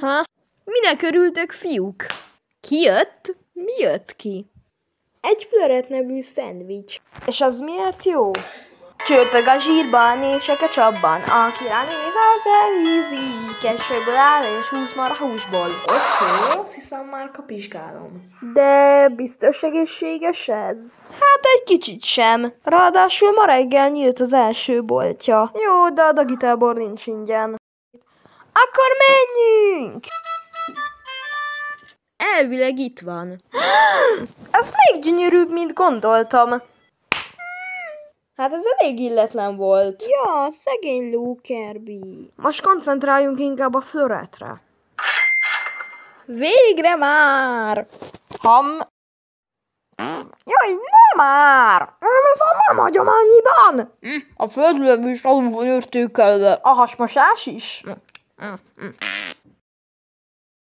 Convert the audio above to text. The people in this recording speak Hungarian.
Ha? Minek örültök, fiúk? Ki jött? Mi jött ki? Egy Flöret nevű szendvics. És az miért jó? Csöpög a zsírban és a ketchupban. Aki ránéz, az elhízik. Kettőből áll és 20 marha húsból. Oké, azt hiszem már kapizsgálom. De biztos egészséges ez? Hát egy kicsit sem. Ráadásul ma reggel nyílt az első boltja. Jó, de a dagitábor nincs ingyen. Akkor menjünk! Elvileg itt van. Ez még gyönyörűbb, mint gondoltam. Hát ez elég illetlen volt. Ja, szegény Lókerbi. Most koncentráljunk inkább a Flöretre. Végre már! Jaj, nem már! Ez a nem hagyományiban! A földlövő is alul van értékelve. A hasmosás is?